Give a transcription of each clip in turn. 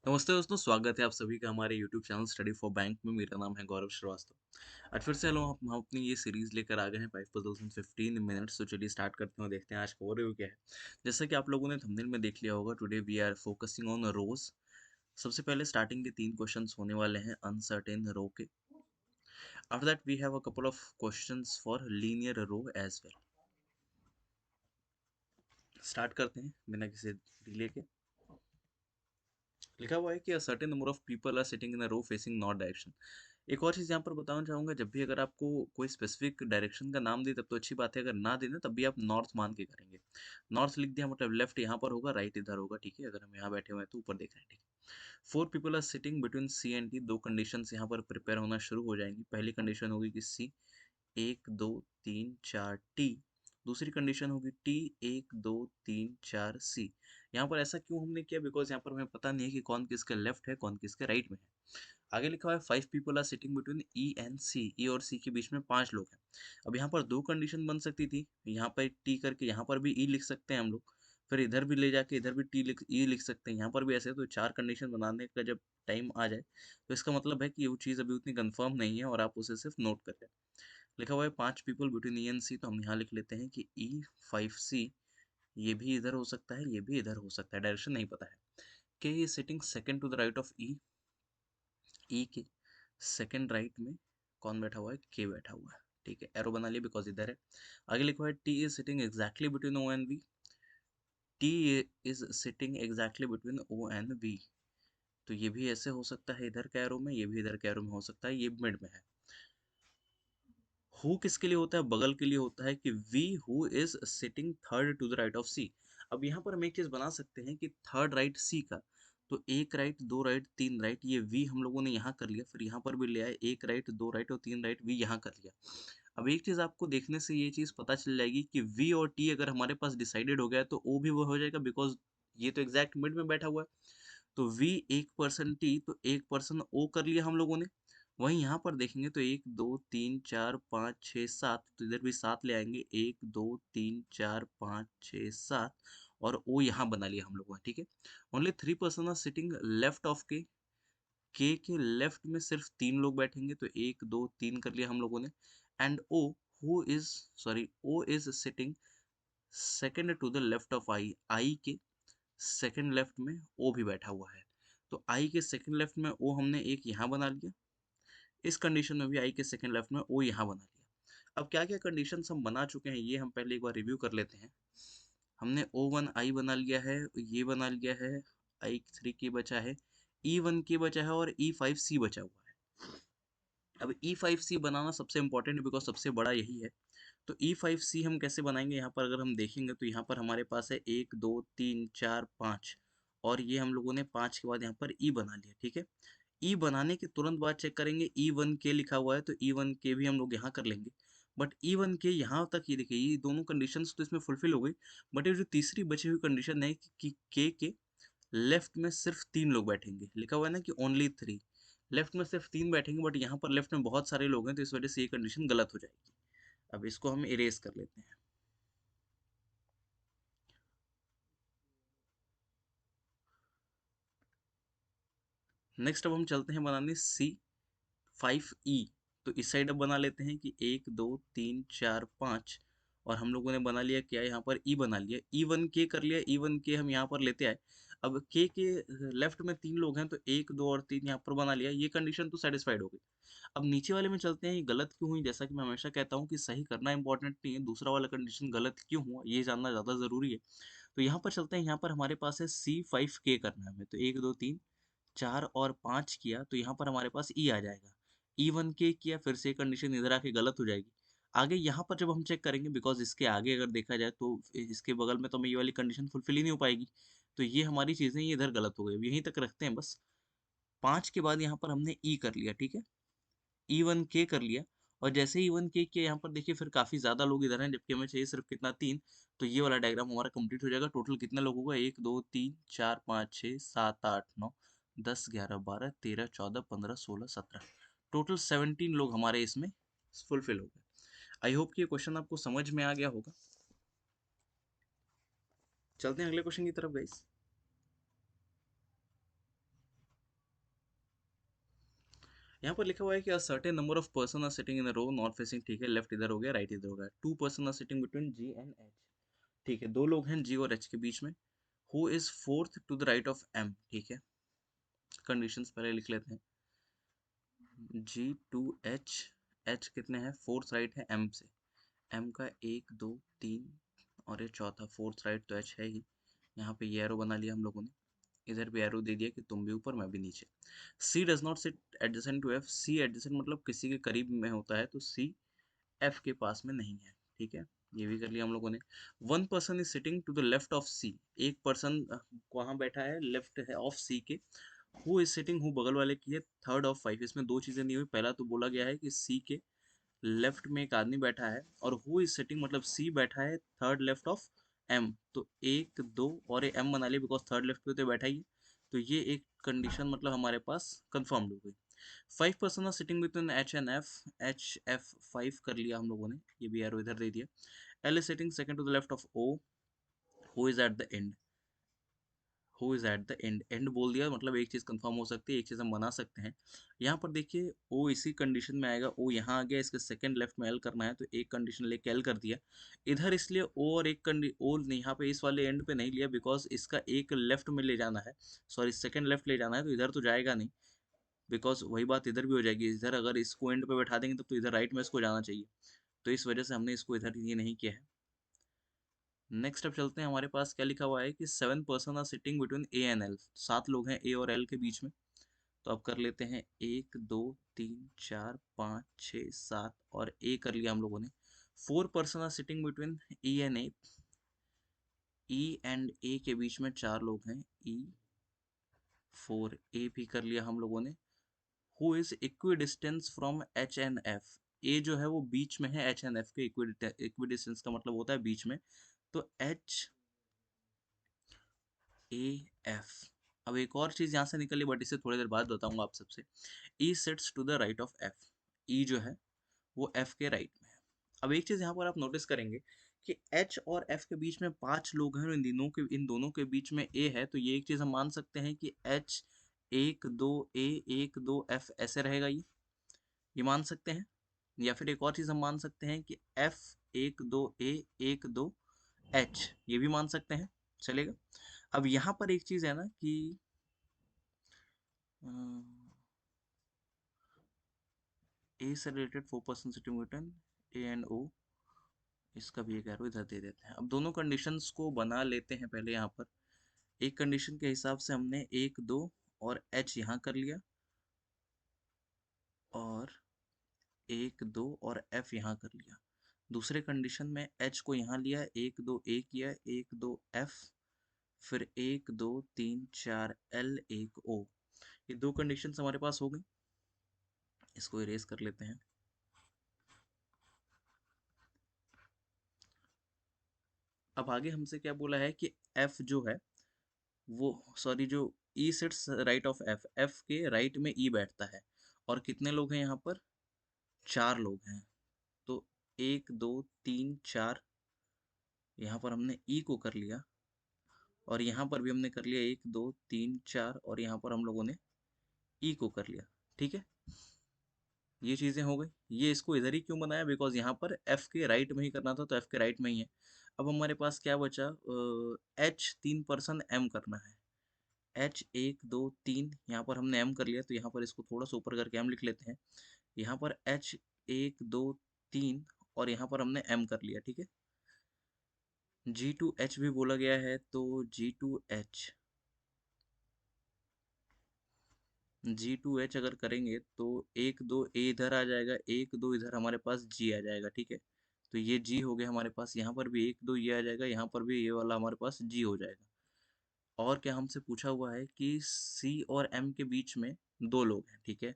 नमस्ते दोस्तों, स्वागत है आप सभी का हमारे YouTube channel study for bank में। मेरा नाम है गौरव श्रीवास्तव। आज फिर से हम अपनी ये सीरीज लेकर आ गए हैं 5 पजल्स इन 15 मिनट्स। तो चलिए स्टार्ट करते हैं और देखते हैं आज का ओवरव्यू क्या है। जैसा कि आप लोगों ने थंबनेल में देख लिया होगा, today we are focusing on rows. सबसे पहले स्टार्टिंग के 3 क्वेश्चंस होने वाले हैं अनसर्टेन रो के। After that we have a couple of questions for linear row as well. Start करते हैं बिना किसी डिले के। लिखा हुआ है कि a certain number of people are sitting in a row facing north direction. एक और चीज़ यहाँ पर बताना चाहूँगा, जब भी अगर आपको कोई स्पेसिफिक डायरेक्शन का नाम दे तब तो अच्छी बात है, अगर ना देना तब भी आप नॉर्थ मान के करेंगे। नॉर्थ लिख दिया मतलब लेफ्ट यहाँ पर होगा, राइट इधर होगा, ठीक है। अगर हम यहाँ बैठे हुए हैं तो ऊपर देख रहे हैं, ठीक है। 4 people are sitting between C and T. दो कंडीशन यहाँ पर प्रिपेयर होना शुरू हो जाएंगी। पहली कंडीशन होगी कि सी 1 2 3 4 टी। दूसरी कंडीशन होगी टी 1 2 3 4 सी। यहाँ पर ऐसा क्यों हमने किया, बिकॉज यहाँ पर हमें पता नहीं है कि कौन किसके लेफ्ट है कौन किसके राइट में है। आगे लिखा हुआ है 5 people are sitting between E and C. E और सी के बीच में 5 लोग हैं। अब यहाँ पर दो कंडीशन बन सकती थी, यहाँ पर टी करके यहाँ पर भी ई लिख सकते हैं हम लोग, फिर इधर भी ले जाके इधर भी टी लिख ई लिख सकते हैं, यहाँ पर भी ऐसे। तो 4 कंडीशन बनाने का जब टाइम आ जाए तो इसका मतलब है कि वो चीज़ अभी उतनी कंफर्म नहीं है और आप उसे सिर्फ नोट कर लें। लिखा हुआ है 5 पीपल बिटवीन ई एंड सी, तो हम यहाँ लिख लेते हैं कि ई 5 सी। ये भी इधर हो सकता है, ये भी इधर हो सकता है, डायरेक्शन नहीं पता है। K is sitting second to the right of E. E के सेकंड राइट में कौन बैठा हुआ है, के बैठा हुआ है, ठीक है। एरो बना लिया बिकॉज इधर है। आगे लिखा हुआ है T is sitting exactly between O and V. T is sitting exactly between O and V. तो ये भी ऐसे हो सकता है इधर के एरो में, ये भी इधर के एरो में हो सकता है, ये मिड में है। हु किसके लिए होता है, बगल के लिए होता है कि V who is sitting third to the right of C. अब यहाँ पर हम एक चीज बना सकते हैं कि थर्ड राइट सी का, तो एक राइट दो राइट तीन राइट, ये वी हम लोगों ने यहाँ कर लिया, फिर यहाँ पर भी ले आए एक राइट दो राइट और तीन राइट, वी यहाँ कर लिया। अब एक चीज आपको देखने से ये चीज पता चल जाएगी कि वी और टी अगर हमारे पास डिसाइडेड हो गया तो ओ भी वो हो जाएगा, बिकॉज ये तो एग्जैक्ट मिड में बैठा हुआ है। तो वी 1% टी, तो 1% ओ कर लिया हम लोगों ने। वहीं यहाँ पर देखेंगे तो 1 2 3 4 5 6 7, तो इधर भी 7 ले आएंगे, 1 2 3 4 5 6 7, और ओ यहाँ बना लिया हम लोगों ने, ठीक है। Only 3 person are sitting left of के लेफ्ट में सिर्फ 3 लोग बैठेंगे, तो 1 2 3 कर लिया हम लोगों ने। And O who is sorry O is sitting second to the left of I. I के सेकंड लेफ्ट में ओ भी बैठा हुआ है, तो आई के सेकंड लेफ्ट में ओ हमने एक यहाँ बना लिया। इस कंडीशन में भी आई के सेकंड लेफ्ट में ओ यहाँ बना लिया। अब क्या क्या कंडीशन हम बना चुके हैं ये हम पहले एक बार रिव्यू कर लेते हैं। हमने O1 आई बना लिया है, ये बना लिया है, I3 की बचा है, E1 की बचा है, और E5C बचा हुआ है। अब E5C बनाना सबसे इंपॉर्टेंट है बिकॉज सबसे बड़ा यही है। तो E5C हम कैसे बनाएंगे, यहाँ पर अगर हम देखेंगे तो यहाँ पर हमारे पास है 1 2 3 4 5, और ये हम लोगों ने 5 के बाद यहाँ पर E बना लिया, ठीक है। ई बनाने के तुरंत बाद चेक करेंगे, E1 के लिखा हुआ है तो E1 के भी हम लोग यहाँ कर लेंगे। बट E1 के यहाँ तक ये देखिए, ये दोनों कंडीशंस तो इसमें फुलफिल हो गई, बट ये जो तीसरी बची हुई कंडीशन है कि के लेफ्ट में सिर्फ 3 लोग बैठेंगे, लिखा हुआ है ना कि ओनली 3। लेफ्ट में सिर्फ 3 बैठेंगे, बट यहाँ पर लेफ्ट में बहुत सारे लोग हैं, तो इस वजह से ये कंडीशन गलत हो जाएगी। अब इसको हम इरेज कर लेते हैं। नेक्स्ट अब हम चलते हैं बनाने C5E। तो इस साइड अब बना लेते हैं कि 1 2 3 4 5, और हम लोगों ने बना लिया क्या, यहाँ पर ई बना लिया, E1 के कर लिया, E1 के हम यहाँ पर लेते आए। अब के लेफ्ट में 3 लोग हैं, तो 1 2 और 3 यहाँ पर बना लिया, ये कंडीशन तो सेटिस्फाइड हो गई। अब नीचे वाले में चलते हैं, ये गलत क्यों हुई। जैसा कि मैं हमेशा कहता हूँ कि सही करना इंपॉर्टेंट नहीं है, दूसरा वाला कंडीशन गलत क्यों हुआ ये जानना ज़्यादा ज़रूरी है। तो यहाँ पर चलते हैं, यहाँ पर हमारे पास है C5K करना है हमें, तो 1 2 3 4 और 5 किया, तो यहाँ पर हमारे पास ई आ जाएगा। E1 के किया, फिर से कंडीशन इधर आके गलत हो जाएगी। आगे यहाँ पर जब हम चेक करेंगे, बिकॉज इसके आगे अगर देखा जाए तो इसके बगल में तो हमें ये वाली कंडीशन फुलफिल ही नहीं हो पाएगी, तो ये हमारी चीज़ें ये इधर गलत हो गई। अब यहीं तक रखते हैं बस। 5 के बाद यहाँ पर हमने ई कर लिया, ठीक है। E1 के कर लिया, और जैसे ही E1 के किया, यहाँ पर देखिए फिर काफ़ी ज़्यादा लोग इधर हैं, जबकि हमें चाहिए सिर्फ कितना, 3। तो ये वाला डायग्राम हमारा कंप्लीट हो जाएगा। टोटल कितना लोग होगा, 1 2 3 4 5 6 7 8 9 10 11 12 13 14 15 16 17, टोटल 17 लोग हमारे इसमें फुलफिल हो गए। आई होप कि ये क्वेश्चन आपको समझ में आ गया होगा। चलते हैं अगले क्वेश्चन की तरफ गाइस। यहाँ पर लिखा हुआ है कि a certain number of person are sitting in a row north facing, ठीक है, लेफ्ट इधर हो गया, राइट इधर हो गया, two person are sitting between G and H, ठीक है, दो लोग हैं जी और एच के बीच में, who is fourth to the right of M, ठीक है, कंडीशंस पहले लिख लेते हैं, जी टू एच, एच कितने हैं, फोर्थ राइट है एम से, एम का एक दो तीन और ये चौथा, फोर्थ राइट तो एच है ही, यहाँ पे ये एरो बना लिया हम लोगों ने, इधर भी एरो दे दिया कि तुम भी ऊपर मैं भी नीचे। C does not sit adjacent to F, C adjacent मतलब किसी के करीब में होता है, तो सी एफ के पास में नहीं है, ठीक है, ये भी कर लिया हम लोगों ने। One person is sitting to the left of C, एक पर्सन वहाँ बैठा है लेफ्ट है ऑफ सी के, हु इज सिटिंग, हु बगल वाले की है थर्ड ऑफ फाइव, इसमें दो चीजें नहीं हुई, पहला तो बोला गया है कि सी के लेफ्ट में एक आदमी बैठा है, और हु इज सिटिंग मतलब सी बैठा है थर्ड लेफ्ट ऑफ एम, तो एक दो और ये एम बना लिया बिकॉज थर्ड लेफ्ट पे तो बैठा ही है, तो ये एक कंडीशन मतलब हमारे पास कंफर्म्ड हो गई। Five person are sitting between H and F, H F five कर लिया हम लोगों ने, ये भी एरो इधर दे दिया, L is sitting second to the left of O, who is at the end, who is at the end, end बोल दिया मतलब एक चीज कंफर्म हो सकती है, एक चीज हम बना सकते हैं, यहाँ पर देखिए ओ इसी कंडीशन में आएगा, ओ यहाँ आ गया, इसके सेकंड लेफ्ट में एल करना है तो एक कंडीशन लेके एल कर दिया, इधर इसलिए ओ और एक ओ यहाँ पे इस वाले एंड पे नहीं लिया बिकॉज इसका एक लेफ्ट में ले जाना है, सॉरी सेकंड लेफ्ट ले जाना है, तो इधर तो जाएगा नहीं, बिकॉज वही बात इधर भी हो जाएगी, इधर अगर इसको एंड पे बैठा देंगे तब तो इधर राइट में इसको जाना चाहिए, तो इस वजह से हमने इसको इधर ये नहीं किया है। नेक्स्ट अब चलते हैं, हमारे पास क्या लिखा हुआ है कि seven person are sitting between A and L, सात लोग हैं ए और एल के बीच में, तो अब कर लेते हैं एक दो तीन चार पाँच छः सात, और ए कर लिया हम लोगों ने, four person are sitting between E and A, E and A के बीच में चार लोग हैं, ई फोर, ए भी कर लिया हम लोगों ने, who is equidistance from H and F, A जो है वो बीच में है एच एंड एफ के, इक्वी डिस्टेंस का मतलब होता है बीच में, तो एच ए एफ, अब एक और चीज यहाँ से निकली बट इसे थोड़ी देर बाद बताऊंगा आप सबसे, E sits to the right of F, E जो है वो एफ के राइट में है। अब एक चीज यहाँ पर आप नोटिस करेंगे कि एच और एफ के बीच में पांच लोग हैं और इन दोनों के बीच में ए है, तो ये एक चीज हम मान सकते हैं कि एच एक दो ए एक दो एफ ऐसे रहेगा, ये मान सकते हैं, या फिर एक और चीज हम मान सकते हैं कि एफ एक दो ए एक दो एच, ये भी मान सकते हैं, चलेगा। अब यहाँ पर एक चीज है ना कि ए से related four person sitting A and O, इसका भी एक एरो इधर दे देते हैं। अब दोनों कंडीशंस को बना लेते हैं पहले यहाँ पर, एक कंडीशन के हिसाब से हमने एक दो और एच यहाँ कर लिया, और एक दो और एफ यहाँ कर लिया, दूसरे कंडीशन में एच को यहाँ लिया, एक दो ए किया, एक दो एफ, फिर एक दो तीन चार एल एक ओ, ये दो कंडीशंस हमारे पास हो गई, इसको इरेज कर लेते हैं। अब आगे हमसे क्या बोला है कि एफ जो है वो, सॉरी, जो E sits right of F, F के राइट में ई बैठता है, और कितने लोग हैं यहाँ पर, चार लोग हैं, तो एक दो तीन चार, यहाँ पर हमने ई को कर लिया, और यहाँ पर भी हमने कर लिया एक दो तीन चार, और यहाँ पर हम लोगों ने ई को कर लिया, ठीक है, ये चीजें हो गई। ये इसको इधर ही क्यों बनाया, बिकॉज यहाँ पर एफ के राइट में ही करना था, तो एफ के राइट में ही है। अब हमारे पास क्या बचा, एच तीन पर्सन एम करना है, एच एक दो तीन, यहाँ पर हमने एम कर लिया, तो यहाँ पर इसको थोड़ा सा ऊपर करके एम लिख लेते हैं, यहाँ पर एच एक दो तीन, और यहाँ पर हमने एम कर लिया, ठीक है। जी टू एच भी बोला गया है, तो G to H, G to H अगर करेंगे तो एक दो ए इधर आ जाएगा, एक दो इधर हमारे पास जी आ जाएगा, ठीक है, तो ये जी हो गया हमारे पास, यहाँ पर भी एक दो ये आ जाएगा, यहाँ पर भी ये वाला हमारे पास जी हो जाएगा। और क्या हमसे पूछा हुआ है कि सी और एम के बीच में दो लोग हैं, ठीक है,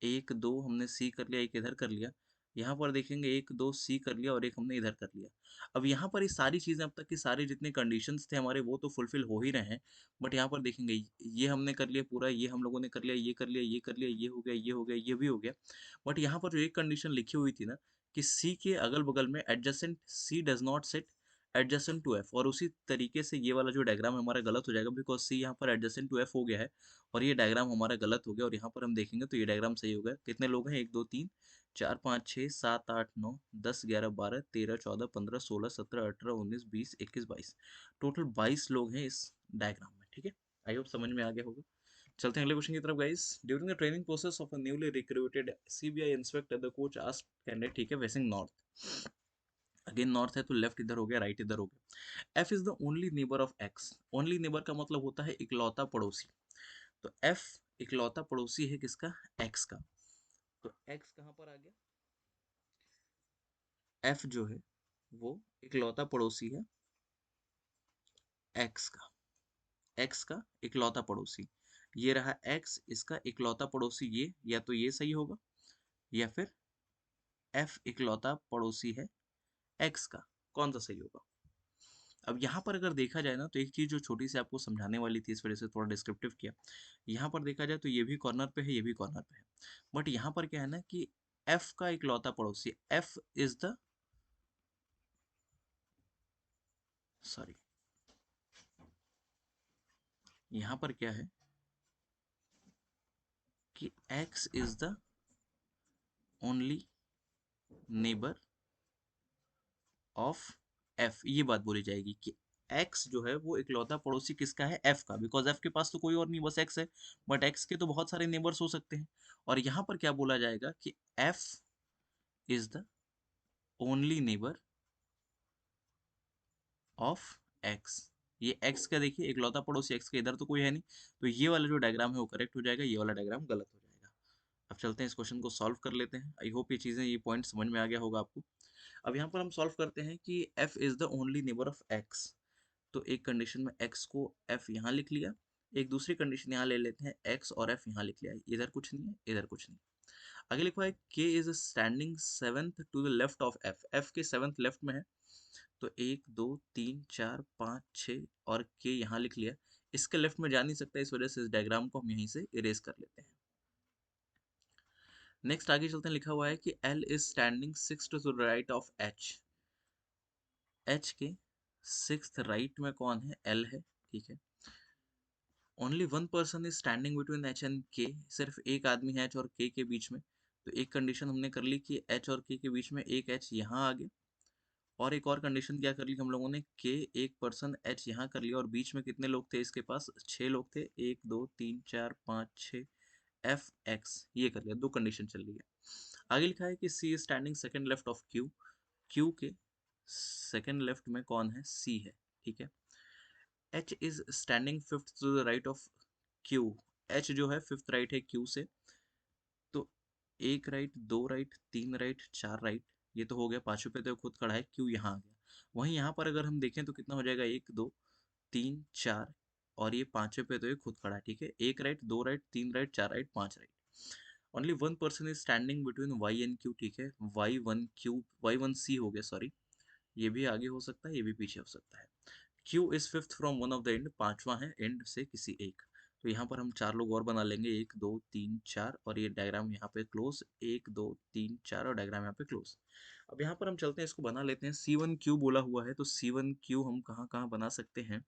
एक दो हमने सी कर लिया, एक इधर कर लिया, यहाँ पर देखेंगे एक दो सी कर लिया और एक हमने इधर कर लिया। अब यहाँ पर ये सारी चीज़ें अब तक की सारे जितने कंडीशंस थे हमारे वो तो फुलफिल हो ही रहे हैं, बट यहाँ पर देखेंगे ये हमने कर लिया पूरा, ये हम लोगों ने कर लिया, ये कर लिया, ये कर लिया, ये हो गया, ये हो गया, ये भी हो गया, बट यहाँ पर जो एक कंडीशन लिखी हुई थी ना कि सी के अगल बगल में adjacent C does not sit adjacent to F, और उसी तरीके से ये वाला जो डायग्राम हमारा गलत हो जाएगा बिकॉज सी यहाँ पर एडजेसेंट टू एफ हो गया है और ये डायग्राम हमारा गलत हो गया, और यहाँ पर हम देखेंगे तो ये डायग्राम सही हो गया। कितने लोग हैं, 1 2 3 4 5 6 7 8 9 10 11 12 13 14 15 16 17 18 19 20 21 टोटल 22 लोग हैं इस डायग्राम में। ठीक है, आई होप समझ में आ गया होगा। चलते हैं अगले क्वेश्चन की तरफ guys. During the training process of a newly recruited CBI inspector the coach asked candidate, ठीक है, फेसिंग नॉर्थ, अगेन नॉर्थ है तो लेफ्ट इधर हो गया, राइट इधर हो गया। F is the only neighbour of x, only neighbour का मतलब होता है इकलौता पड़ोसी, तो एफ इकलौता पड़ोसी है किसका, एक्स का। तो एक्स कहाँ पर आ गया, एफ जो है वो इकलौता पड़ोसी है एक्स का, एक्स का इकलौता पड़ोसी, ये रहा एक्स, इसका इकलौता पड़ोसी ये, या तो ये सही होगा या फिर एफ इकलौता पड़ोसी है एक्स का, कौन सा सही होगा। अब यहाँ पर अगर देखा जाए ना तो एक चीज जो छोटी सी आपको समझाने वाली थी, इस वजह से थोड़ा डिस्क्रिप्टिव किया। यहाँ पर देखा जाए तो ये भी कॉर्नर पे है, ये भी कॉर्नर पे है, बट यहाँ पर क्या है ना कि एफ का इकलौता पड़ोसी, एफ इज द, सॉरी, यहाँ पर क्या है कि x is the only neighbour of F, ये बात बोली जाएगी कि एक्स जो है वो इकलौता पड़ोसी किसका है, एफ का, बिकॉज एफ के पास तो कोई और नहीं, बस एक्स है, बट एक्स के तो बहुत सारे नेबर्स हो सकते हैं। और यहाँ पर क्या बोला जाएगा कि F is the only neighbour of x, ये एक्स का देखिए इकलौता पड़ोसी एक्स का, इधर तो कोई है नहीं, तो ये वाला जो डायग्राम है वो करेक्ट हो जाएगा, ये वाला डायग्राम गलत हो जाएगा। अब चलते हैं इस क्वेश्चन को सॉल्व कर लेते हैं। आई होप ये चीज़ें, ये पॉइंट समझ में आ गया होगा आपको। अब यहाँ पर हम सॉल्व करते हैं कि F is the only neighbour of x, तो एक कंडीशन में x को f यहाँ लिख लिया, एक दूसरी कंडीशन यहाँ ले लेते हैं x और f यहाँ लिख लिया, इधर कुछ नहीं है, इधर कुछ नहीं। आगे लिखा है k is standing seventh to the left of f, f के सेवेंथ लेफ्ट में है, तो 1 2 3 4 5 6 और k यहाँ लिख लिया, इसके लेफ्ट में जा नहीं सकता, इस वजह से इस डायग्राम को हम यहीं से इरेज कर लेते हैं। नेक्स्ट आगे चलते हैं, लिखा हुआ है कि l is standing six to the right of h, h के सिक्स्थ राइट में कौन है, l है, ठीक है। Only one person is standing between H and K, सिर्फ एक आदमी है एच और के बीच में, तो एक कंडीशन हमने कर ली कि एच और के बीच में एक एच यहाँ आ गया, और एक और कंडीशन क्या कर ली हम लोगों ने, के एक पर्सन एच यहाँ कर लिया, और बीच में कितने लोग थे इसके पास, 6 लोग थे, 1 2 3 4 5 6, एफ एक्स, ये कर लिया, दो कंडीशन चल रही है। आगे लिखा है कि C is standing second left of Q, Q के सेकेंड लेफ्ट में कौन है, सी है, ठीक है। H is standing fifth to the right of Q, H जो है फिफ्थ राइट है क्यू से, तो एक राइट, दो राइट, तीन राइट, चार राइट, ये तो हो गया, पांचवें पे तो खुद खड़ा है, क्यू यहाँ आ गया। वहीं यहाँ पर अगर हम देखें तो कितना हो जाएगा, 1 2 3 4, और ये पांचवें पे तो ये खुद खड़ा है, ठीक है, एक राइट, दो राइट, तीन राइट, चार राइट, पांच right. Only one person is standing between Y and Q, ठीक है, Y one Q, Y one C हो गया, सॉरी, ये भी आगे हो सकता है, ये भी पीछे हो सकता है। Q is fifth from one of the end, पांचवा है एंड से किसी एक, तो यहाँ पर हम चार लोग और बना लेंगे, 1 2 3 4, और ये डायग्राम यहाँ पे क्लोज, 1 2 3 4, और डायग्राम यहाँ पे क्लोज। अब यहाँ पर हम चलते हैं, इसको बना लेते हैं, C1Q बोला हुआ है, तो C1Q हम कहाँ कहाँ बना सकते हैं,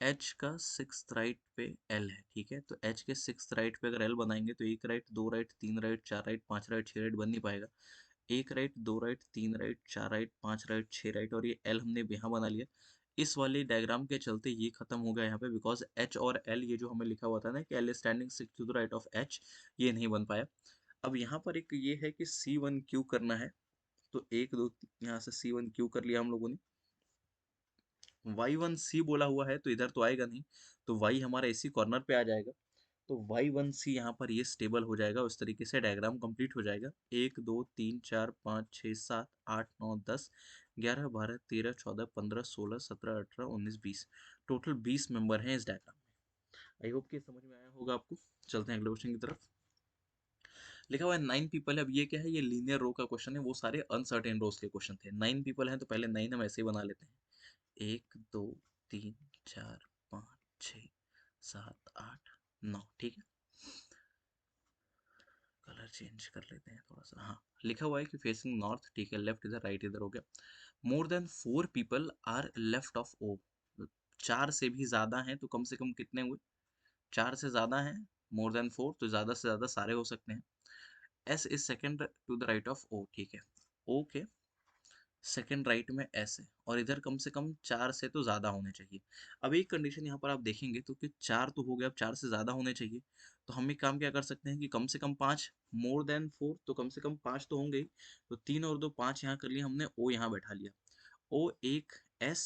एच का सिक्स राइट पे एल है, ठीक है, तो एच के सिक्स राइट पे अगर एल बनाएंगे तो एक राइट, दो राइट, तीन राइट, चार राइट, पांच राइट, छह राइट बन नहीं पाएगा, एक राइट, दो राइट, तीन राइट, चार राइट, पांच राइट, छह राइट, और ये एल हमने यहाँ बना लिया। इस वाले डायग्राम के चलते ये खत्म हो गया यहाँ पे, बिकॉज एच और एल, ये जो हमें लिखा हुआ था ना कि L standing six to the right of H, ये नहीं बन पाया। अब यहाँ पर एक ये है कि C1Q करना है, तो एक दो यहाँ से C1Q कर लिया हम लोगों ने, Y1C बोला हुआ है तो इधर तो आएगा नहीं, तो Y हमारा इसी कॉर्नर पे आ जाएगा, तो Y1C यहाँ पर ये स्टेबल हो जाएगा, उस तरीके से डायग्राम कंप्लीट हो जाएगा। 1 2 3 4 5 6 7 8 9 10 11 12 13 14 15 16 17 18 19 20, टोटल 20 मेंबर हैं इस डायग्राम में। आई होप कि समझ में आया होगा आपको। चलते हैं अगले क्वेश्चन की तरफ। लिखा हुआ है 9 पीपल है, अब ये क्या है, ये लीनियर रो का क्वेश्चन है, वो सारे अनसर्टेन रोज के क्वेश्चन थे। 9 पीपल हैं तो पहले 9 हम ऐसे ही बना लेते हैं, 1 2 3 4 5 6 7 8 9, ठीक है। कलर चेंज कर लेते हैं थोड़ा सा। हाँ, लिखा हुआ है कि फेसिंग नॉर्थ, ठीक है, लेफ्ट इधर राइट इधर हो गया। More than 4 people are left of O, 4 से भी ज़्यादा हैं तो कम से कम कितने हुए? 4 से ज़्यादा हैं, मोर देन 4 तो ज़्यादा से ज़्यादा सारे हो सकते हैं। S is second to the right of O, ठीक है, ओ के सेकेंड राइट में एस है और इधर कम से कम 4 से तो ज़्यादा होने चाहिए। अब एक कंडीशन यहाँ पर आप देखेंगे तो कि 4 तो हो गया, अब 4 से ज़्यादा होने चाहिए। तो हम एक काम क्या कर सकते हैं कि कम से कम 5, मोर देन 4 तो कम से कम 5 तो होंगे ही। तो 3 और 2 5 यहाँ कर लिया हमने, ओ यहाँ बैठा लिया। ओ एक एस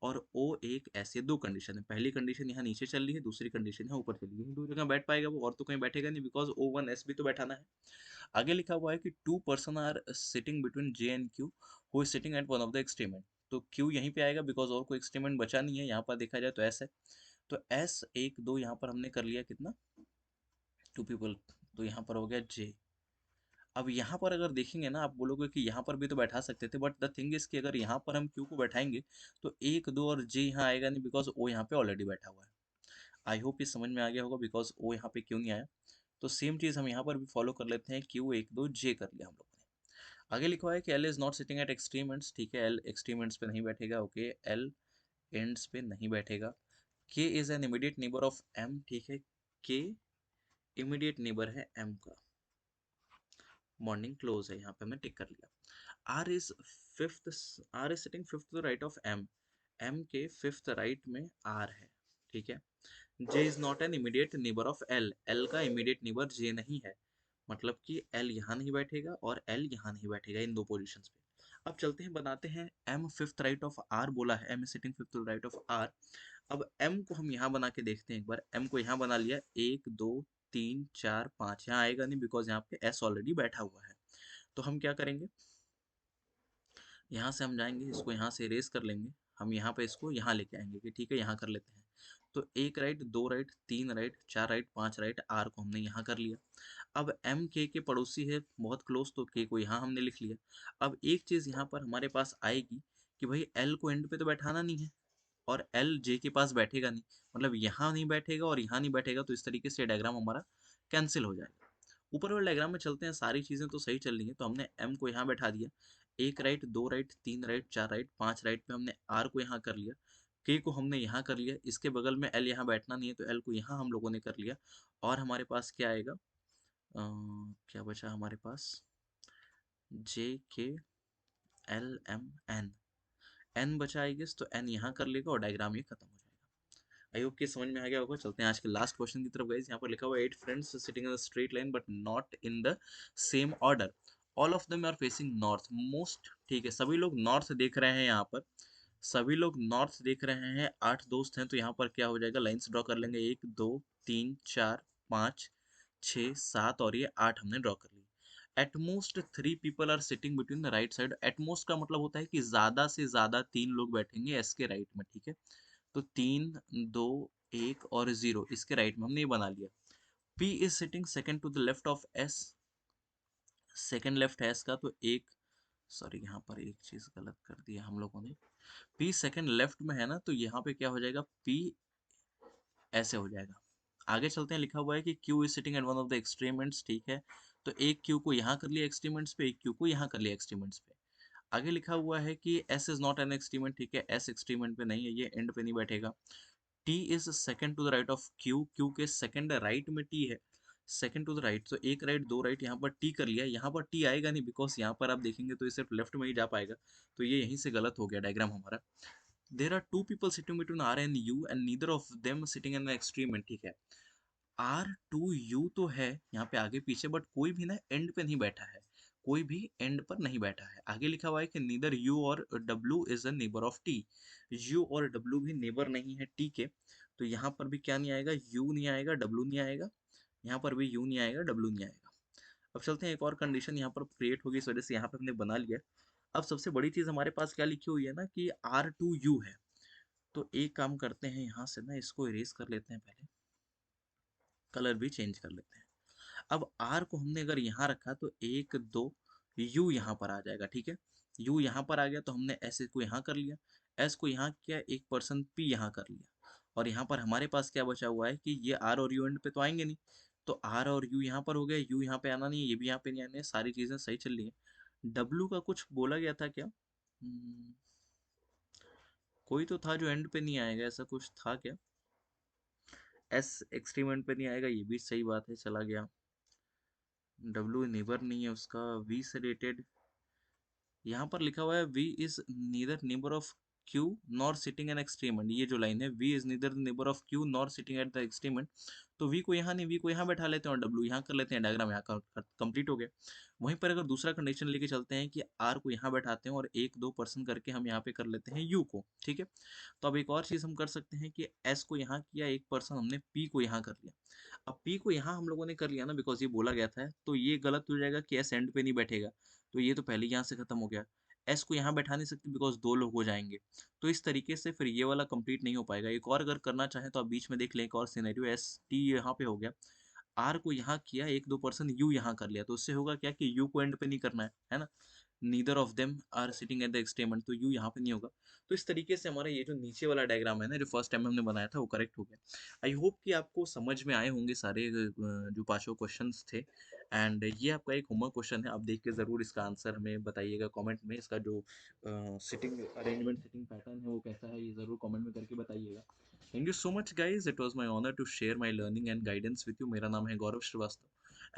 और ओ एक एस, ये दो कंडीशन है। पहली कंडीशन यहाँ नीचे चल रही है, दूसरी कंडीशन यहाँ ऊपर चल रही है। दो जगह बैठ पाएगा वो, और तो कहीं बैठेगा नहीं, बिकॉज ओ वन एस भी तो बैठाना है। आगे लिखा हुआ है कि 2 person are sitting between J and Q, who is sitting at one of the extreme end. तो क्यू यहीं पे आएगा बिकॉज और कोई एक्सट्रीमेंट बचा नहीं है, यहाँ पर देखा जाए तो एस है। तो एस एक दो यहाँ पर हमने कर लिया कितना, 2 पीपल, तो यहाँ पर हो गया जे। अब यहाँ पर अगर देखेंगे ना, आप बोलोगे कि यहाँ पर भी तो बैठा सकते थे, बट द थिंग इज कि अगर यहाँ पर हम क्यू को बैठाएंगे तो एक दो और जे यहाँ आएगा नहीं, बिकॉज ओ यहाँ पे ऑलरेडी बैठा हुआ है। आई होप ये समझ में आ गया होगा, बिकॉज ओ यहाँ पे क्यों नहीं आया। तो सेम चीज़ हम यहाँ पर भी फॉलो कर लेते हैं, क्यू एक दो जे कर लिया हम लोगों ने। आगे लिखा हुआ है कि L is not sitting at extreme ends, ठीक है, एल एक्सट्रीम एंड्स पे नहीं बैठेगा, ओके, एल एंड्स पे नहीं बैठेगा। K is an immediate neighbour of M, ठीक है, के इमीडिएट नेबर है एम का, मॉर्निंग क्लोज है, यहाँ पे हमने टिक कर लिया। R is fifth, R is sitting fifth to the right of M, M के फिफ्थ राइट में आर है, ठीक है। J is not an immediate neighbour of L, L का इमीडिएट नेबर जे नहीं है, मतलब कि एल यहाँ नहीं बैठेगा और एल यहाँ नहीं बैठेगा इन दो पोजीशंस पे। अब चलते हैं, बनाते हैं M fifth right of R बोला है, M is sitting fifth to the right of R. अब एम को हम यहाँ बना के देखते हैं एक बार, एम को यहाँ बना लिया, 1 2 3 4 5, यहाँ आएगा नहीं बिकॉज यहाँ पे एस ऑलरेडी बैठा हुआ है। तो हम क्या करेंगे, यहाँ से हम जाएंगे, इसको यहाँ से इरेज कर लेंगे, हम यहाँ पे इसको यहाँ लेके आएंगे कि ठीक है यहाँ कर लेते हैं। तो 1 right 2 right 3 right 4 right 5 right, R को हमने यहाँ कर लिया। अब एम के पड़ोसी है बहुत क्लोज, तो के को यहाँ हमने लिख लिया। अब एक चीज़ यहाँ पर हमारे पास आएगी कि भाई एल को एंड पे तो बैठाना नहीं है और एल जे के पास बैठेगा नहीं, मतलब यहाँ नहीं बैठेगा और यहाँ नहीं बैठेगा, तो इस तरीके से डायग्राम हमारा कैंसिल हो जाएगा। ऊपर वाले डायग्राम में चलते हैं, सारी चीज़ें तो सही चल रही हैं, तो हमने एम को यहाँ बैठा दिया, 1 राइट 2 राइट 3 राइट 4 राइट पे हमने आर को यहाँ कर लिया, के को हमने यहाँ कर लिया, इसके बगल में एल यहाँ बैठना नहीं है तो एल को यहाँ हम लोगों ने कर लिया। और हमारे पास क्या आएगा, क्या बचा हमारे पास, जे के एल एम एन, एन बचा आई गेस, तो एन यहाँ कर लेगा और डायग्राम ये खत्म हो जाएगा। आई होप कि समझ में आ गया होगा। चलते हैं आज के लास्ट क्वेश्चन की तरफ गाइस। यहाँ पर लिखा हुआ है 8 friends sitting in straight line but not in the same order, all of them are facing north most, ठीक है, सभी लोग नॉर्थ देख रहे हैं, यहाँ पर सभी लोग नॉर्थ देख रहे हैं, 8 दोस्त हैं, तो यहाँ पर क्या हो जाएगा, लाइंस ड्रॉ कर लेंगे, 1 2 3 4 5 6 7 और ये 8 हमने ड्रॉ कर ली। At most 3 people are sitting between the right side, at most का मतलब होता है कि ज्यादा से ज्यादा 3 लोग बैठेंगे एस के राइट में, ठीक है। तो 3 2 1 और 0 इसके राइट में हमने ये बना लिया। P is sitting second to the left of S, second left है S का, तो एक, सॉरी यहाँ पर एक चीज गलत कर दिया हम लोगों ने, P सेकंड लेफ्ट में है ना, तो यहाँ पे क्या हो जाएगा, P ऐसे हो जाएगा। आगे चलते हैं, लिखा हुआ है कि Q is sitting at one of the extreme ends, ठीक है, तो एक Q को यहाँ कर लिया एक्सट्रीमेंट्स पे, एक Q को यहाँ कर लिया एक्सट्रीमेंट्स पे। आगे लिखा हुआ है कि S इज नॉट एन एक्सट्रीमेंट, ठीक है, S एक्सट्रीमेंट पे नहीं है, ये एंड पे नहीं बैठेगा। T is second to the right of Q, Q के सेकंड राइट में T है, सेकंड टू द राइट, तो 1 राइट 2 राइट यहाँ पर T कर लिया, यहाँ पर T आएगा नहीं बिकॉज यहाँ पर आप देखेंगे तो ये सिर्फ लेफ्ट में ही जा पाएगा, तो ये यहीं से गलत हो गया डायग्राम हमारा। There are 2 people sitting between R and U and neither of them sitting in the extreme end, ठीक है, R2U तो है यहाँ पे आगे पीछे, बट कोई भी ना एंड पे नहीं बैठा है, कोई भी एंड पर नहीं बैठा है। आगे लिखा हुआ है कि नीदर U और W is a neighbour of T, U और W भी नेबर नहीं है T के, तो यहाँ पर भी क्या नहीं आएगा, U नहीं आएगा, W नहीं आएगा, यहाँ पर भी U नहीं आएगा, W नहीं आएगा। अब चलते हैं, एक और कंडीशन यहाँ पर क्रिएट होगी, इस वजह से यहाँ पे हमने बना लिया। अब सबसे बड़ी चीज़ हमारे पास क्या लिखी हुई है ना कि R2U है, तो एक काम करते हैं, यहाँ से ना इसको इरेज कर लेते हैं, पहले कलर भी चेंज कर लेते हैं। अब आर को हमने अगर यहाँ रखा तो 1 2 यू यहाँ पर आ जाएगा, ठीक है, यू यहाँ पर आ गया, तो हमने एस को यहाँ कर लिया, एस को यहाँ किया, 1 पर्सन पी यहाँ कर लिया, और यहाँ पर हमारे पास क्या बचा हुआ है कि ये आर और यू एंड पे तो आएंगे नहीं, तो आर और यू यहाँ पर हो गया, यू यहाँ पे आना नहीं है, ये भी यहाँ पे नहीं आने, सारी चीजें सही चल रही है। डब्लू का कुछ बोला गया था क्या? कोई तो था जो एंड पे नहीं आएगा, ऐसा कुछ था क्या? एस एक्सट्रीम एंड पे नहीं आएगा, ये भी सही बात है, चला गया। डब्लू नेबर नहीं है उसका। वी से रिलेटेड यहाँ पर लिखा हुआ है V is neither neighbour of Q nor sitting an extreme end, ये जो लाइन है V is neither neighbour of Q nor sitting at the extreme end, तो वी को यहाँ नहीं, वी को यहाँ बैठा लेते हैं और डब्लू यहाँ कर लेते हैं, डायग्राम यहाँ का कंप्लीट हो गया। वहीं पर अगर दूसरा कंडीशन लेके चलते हैं कि आर को यहाँ बैठाते हैं और एक दो पर्सन करके हम यहाँ पे कर लेते हैं यू को, ठीक है। तो अब एक और चीज़ हम कर सकते हैं कि एस को यहाँ किया, एक पर्सन हमने पी को यहाँ कर लिया। अब पी को यहाँ हम लोगों ने कर लिया ना, बिकॉज ये बोला गया था, तो ये गलत हो जाएगा कि एस एंड पे नहीं बैठेगा, तो ये तो पहले यहाँ से खत्म हो गया। एस को यहाँ बैठा नहीं सकते बिकॉज दो लोग हो जाएंगे, तो इस तरीके से फिर ये वाला कंप्लीट नहीं हो पाएगा। एक और अगर करना चाहें तो आप बीच में देख लें, एक और सिनेरियो, एस टी यहाँ पे हो गया, आर को यहाँ किया, एक दो पर्सन यू यहाँ कर लिया, तो उससे होगा क्या कि यू को एंड पे नहीं करना है ना। Neither of them are sitting at the extreme, तो यू यहाँ पे नहीं होगा। तो इस तरीके से हमारा ये जो नीचे वाला डायग्राम है ना, जो फर्स्ट टाइम हमने बनाया था, वो करेक्ट हो गया। आई होप कि आपको समझ में आए होंगे सारे जो पांचों क्वेश्चंस थे। एंड ये आपका एक होमवर्क क्वेश्चन है, आप देख के ज़रूर इसका आंसर हमें बताइएगा कमेंट में। इसका जो सिटिंग अरेंजमेंट, सिटिंग पैटर्न है वो कैसा है, ये ज़रूर कमेंट में करके बताइएगा। Thank you so much guys, it was my honour to share my learning and guidance with you. मेरा नाम है Gaurav Shrivastava,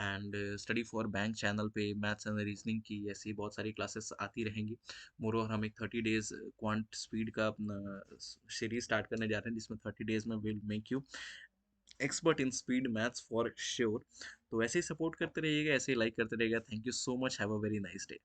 and study for bank channel पे मैथ्स एंड रीजनिंग की ऐसी बहुत सारी क्लासेस आती रहेंगी। मोर ओवर हम एक 30 डेज क्वांट स्पीड का अपना सीरीज स्टार्ट करने जा रहे हैं, जिसमें 30 डेज में will make you expert in speed maths for sure. तो ऐसे ही सपोर्ट करते रहिएगा, ऐसे ही लाइक करते रहिएगा। Thank you so much, have a very nice day.